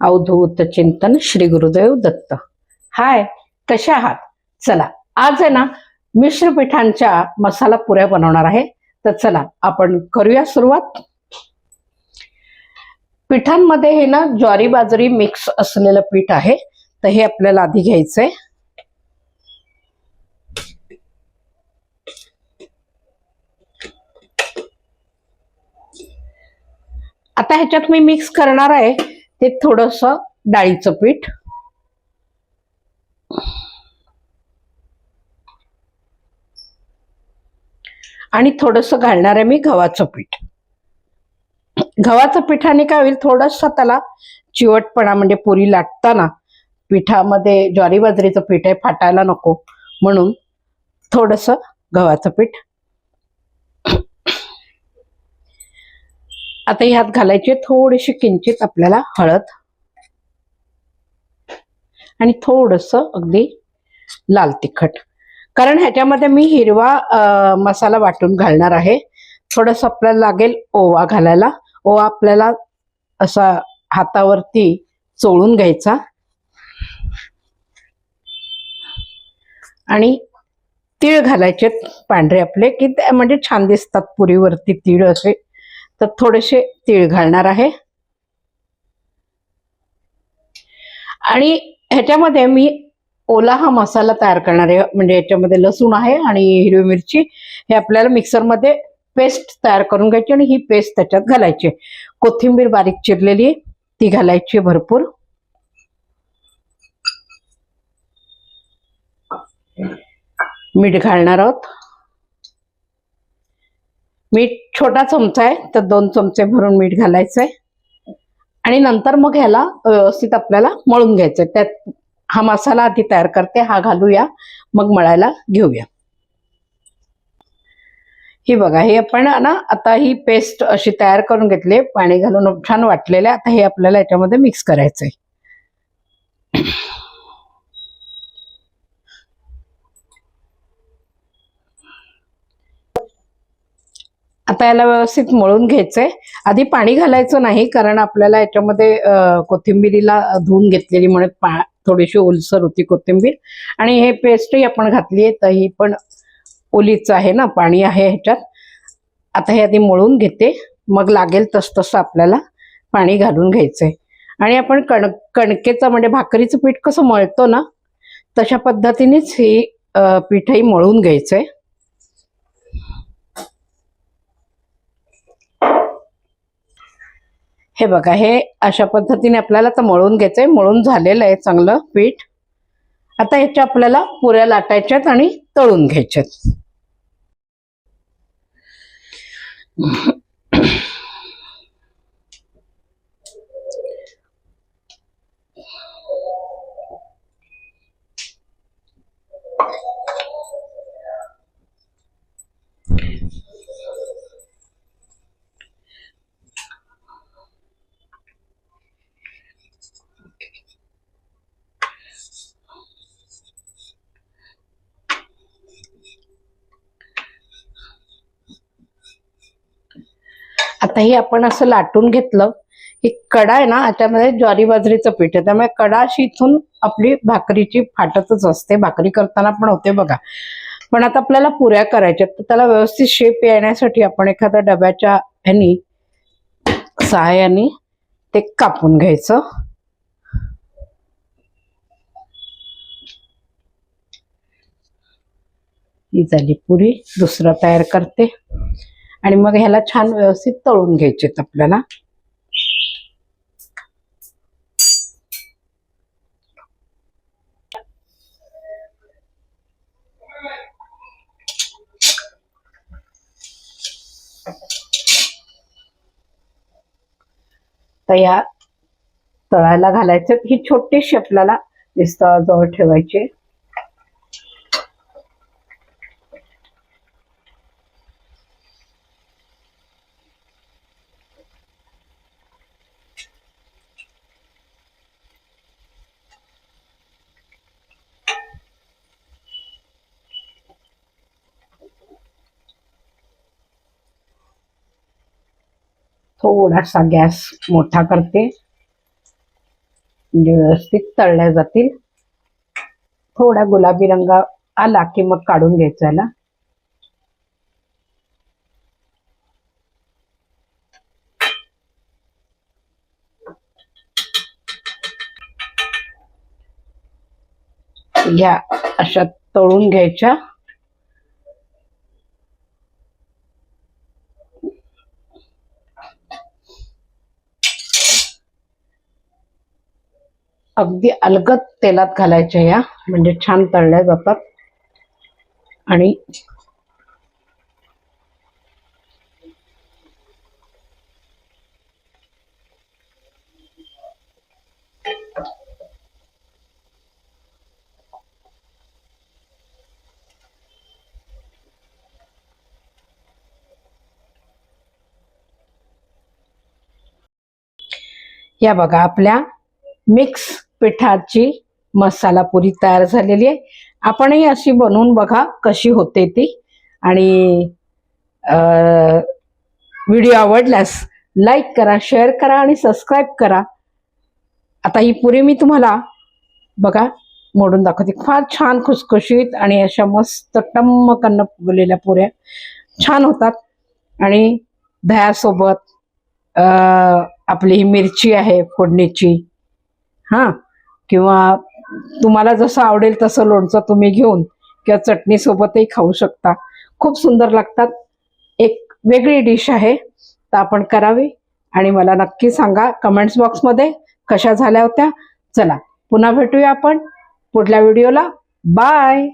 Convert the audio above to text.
अवधूत चिंतन श्री गुरुदेव दत्त। हाय, कशा आहात? चला, आज आहे ना मिश्र पिठांच्या मसाला पुऱ्या बनवणार आहे। तर चला आपण करूया सुरुवात। पिठांमध्ये हे ना ज्वारी बाजरी मिक्स असलेलं पीठ आहे। तर हे आपल्याला आधी घ्यायचंय। आता ह्याच्यात मी मिक्स करणार आहे ते थोडंसं डाळीचं पीठ, आणि थोडंसं घालणार आहे मी गव्हाचं पीठ। गव्हाचं पिठाने काय होईल, थोडंसं त्याला चिवटपणा, म्हणजे पुरी लाटताना पिठामध्ये ज्वारी बाजरीचं पीठ आहे, फाटायला नको म्हणून थोडंसं गव्हाचं पीठ। आता ह्यात घालायची थोडीशी किंचित आपल्याला हळद आणि थोडंसं अगदी लाल तिखट, कारण ह्याच्यामध्ये मी हिरवा मसाला वाटून घालणार आहे। थोडंसं आपल्याला लागेल ओवा घालायला। ओवा आपल्याला असा हातावरती चोळून घ्यायचा आणि तीळ घालायचे पांढरे आपले, की म्हणजे छान दिसतात पुरीवरती तीळ असे। तर थोडेसे तीळ घालणार आहे आणि ह्याच्यामध्ये मी ओला हा मसाला तयार करणार आहे। म्हणजे याच्यामध्ये लसूण आहे आणि हिरवी मिरची, हे आपल्याला मिक्सरमध्ये पेस्ट तयार करून घ्यायची आणि ही पेस्ट त्याच्यात घालायची। कोथिंबीर बारीक चिरलेली ती घालायची भरपूर। मीठ घालणार आहोत। मीठ छोटा चमचा आहे तर 2 चमचे भरून मीठ घालायचंय आणि नंतर मग ह्याला व्यवस्थित आपल्याला मळून घ्यायचंय। त्यात हा मसाला आधी तयार करते, हा घालूया, मग मळायला घेऊया। ही बघा, हे आपण ना आता ही पेस्ट अशी तयार करून घेतली, पाणी घालून छान वाटलेले। आता हे आपल्याला याच्यामध्ये मिक्स करायचंय। आता याला व्यवस्थित मळून घ्यायचंय। आधी पाणी घालायचं नाही, कारण आपल्याला याच्यामध्ये कोथिंबीरीला धुवून घेतलेली म्हणून थोडीशी ओलसर होती कोथिंबीर, आणि हे पेस्टही आपण घातली आहे तर ही पण ओलीच आहे ना, पाणी आहे ह्याच्यात। आता हे आधी मळून घेते, मग लागेल तसं आपल्याला पाणी घालून घ्यायचंय। आणि आपण कणकेचं म्हणजे भाकरीचं पीठ कसं मळतो ना, तशा पद्धतीनेच ही पीठही मळून घ्यायचंय। हे बघा, हे अशा पद्धतीने आपल्याला तर मळून घ्यायचंय। मळून झालेलं आहे चांगलं पीठ। आता ह्याच्या आपल्याला पुऱ्या लाटायच्यात आणि तळून घ्यायच्यात। आता हे आपण असं लाटून घेतलं, ही कडा आहे ना, याच्यामध्ये ज्वारी बाजरीचं पीठ आहे, त्यामुळे कडा अशी इथून आपली भाकरीची फाटतच असते। भाकरी करताना पण होते बघा। पण आता आपल्याला पुऱ्या करायच्या, तर त्याला व्यवस्थित शेप येण्यासाठी आपण एखाद्या डब्याच्या ह्यानी सहाय्याने ते कापून घ्यायचं। ही झाली पुरी। दुसरा तयार करते आणि मग ह्याला छान व्यवस्थित तळून घ्यायचे आपल्याला। तर या तळायला घालायचं। ही छोटीशी आपल्याला विस्ताराजवळ ठेवायची। थोडासा गॅस मोठा करते म्हणजे व्यवस्थित तळल्या जातील. थोडा गुलाबी रंग आला की मग काढून घ्यायचा याला. ह्या अशा तळून घ्यायच्या. अगदी अलगद तेलात घालायच्या या, म्हणजे छान तळल्या जातात. आणि या बघा आपल्या मिक्स पिठाची मसाला पुरी तयार झालेली आहे. आपणही अशी बनवून बघा कशी होते ती. आणि व्हिडिओ आवडल्यास लाईक करा, शेअर करा आणि सबस्क्राईब करा. आता ही पुरी मी तुम्हाला बघा मोडून दाखवते. फार छान खुसखुशीत आणि अशा मस्त टम्मकन फुगलेल्या पुऱ्या छान होतात. आणि दह्यासोबत आपली ही मिरची आहे फोडणीची, हां, किंवा तुम्हाला जसं आवडेल तसं लोणचं तुम्ही घेऊन किंवा चटणीसोबतही खाऊ शकता. खूप सुंदर लागतात. एक वेगळी डिश आहे, तर आपण करावी आणि मला नक्की सांगा कमेंट्स बॉक्समध्ये कशा झाल्या होत्या. चला पुन्हा भेटूया आपण पुढल्या व्हिडिओला. बाय.